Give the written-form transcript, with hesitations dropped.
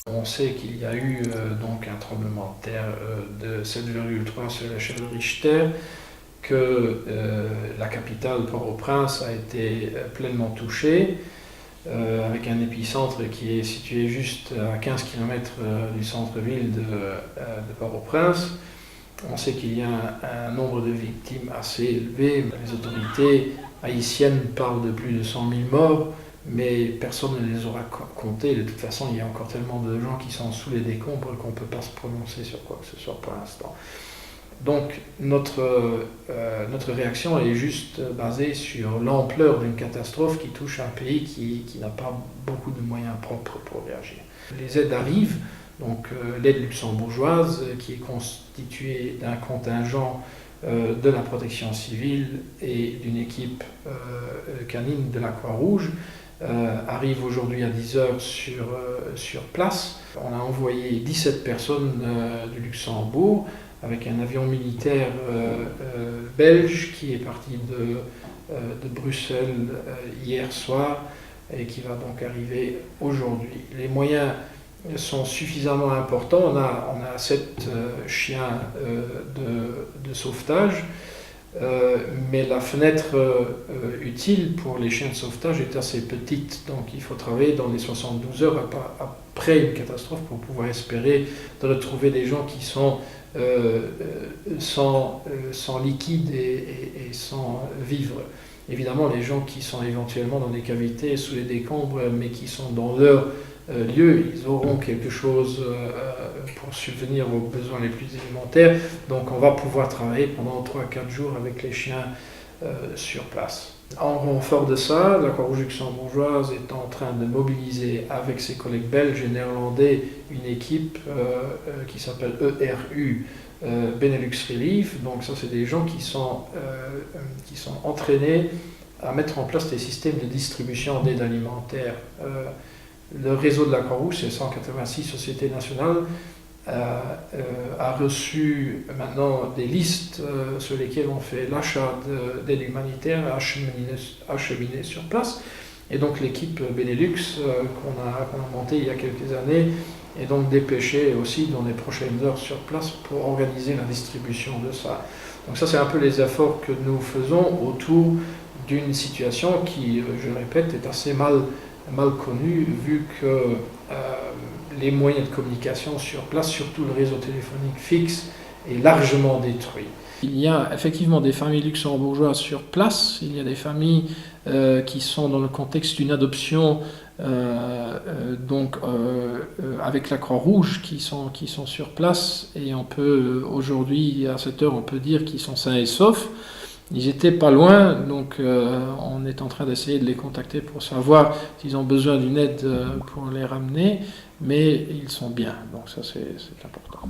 On sait qu'il y a eu donc un tremblement de terre de 7,3 sur l'échelle de Richter, que la capitale Port-au-Prince a été pleinement touchée, avec un épicentre qui est situé juste à 15 km du centre-ville de Port-au-Prince. On sait qu'il y a un nombre de victimes assez élevé. Les autorités haïtiennes parlent de plus de 100 000 morts, mais personne ne les aura comptés. De toute façon, il y a encore tellement de gens qui sont sous les décombres qu'on ne peut pas se prononcer sur quoi que ce soit pour l'instant. Donc notre réaction est juste basée sur l'ampleur d'une catastrophe qui touche un pays qui n'a pas beaucoup de moyens propres pour réagir. Les aides arrivent, donc l'aide luxembourgeoise qui est constituée d'un contingent de la protection civile et d'une équipe canine de la Croix-Rouge arrive aujourd'hui à 10h sur place. On a envoyé 17 personnes du Luxembourg avec un avion militaire belge qui est parti de Bruxelles hier soir et qui va donc arriver aujourd'hui. Les moyens sont suffisamment importants. On a 7 chiens de sauvetage, mais la fenêtre utile pour les chiens de sauvetage est assez petite, donc il faut travailler dans les 72 heures après une catastrophe pour pouvoir espérer de retrouver des gens qui sont sans liquide et sans vivre. Évidemment, les gens qui sont éventuellement dans des cavités sous les décombres, mais qui sont dans leur lieu, ils auront quelque chose pour subvenir aux besoins les plus élémentaires. Donc on va pouvoir travailler pendant 3-4 jours avec les chiens sur place. En renfort de ça, la Croix-Rouge luxembourgeoise est en train de mobiliser avec ses collègues belges et néerlandais une équipe qui s'appelle ERU, Benelux Relief. Donc ça, c'est des gens qui sont entraînés à mettre en place des systèmes de distribution d'aide alimentaire. Le réseau de la Croix-Rouge, c'est 186 sociétés nationales, a reçu maintenant des listes sur lesquelles on fait l'achat d'aide humanitaire acheminée sur place. Et donc l'équipe Benelux qu'on a montée il y a quelques années est donc dépêchée aussi dans les prochaines heures sur place pour organiser la distribution de ça. Donc ça, c'est un peu les efforts que nous faisons autour d'une situation qui, je le répète, est assez mal connue, vu que les moyens de communication sur place, surtout le réseau téléphonique fixe, est largement détruit. Il y a effectivement des familles luxembourgeoises sur place, il y a des familles qui sont dans le contexte d'une adoption avec la Croix-Rouge qui sont sur place, et on peut aujourd'hui, à cette heure, on peut dire qu'ils sont sains et saufs. Ils étaient pas loin, donc on est en train d'essayer de les contacter pour savoir s'ils ont besoin d'une aide pour les ramener, mais ils sont bien, donc ça c'est important.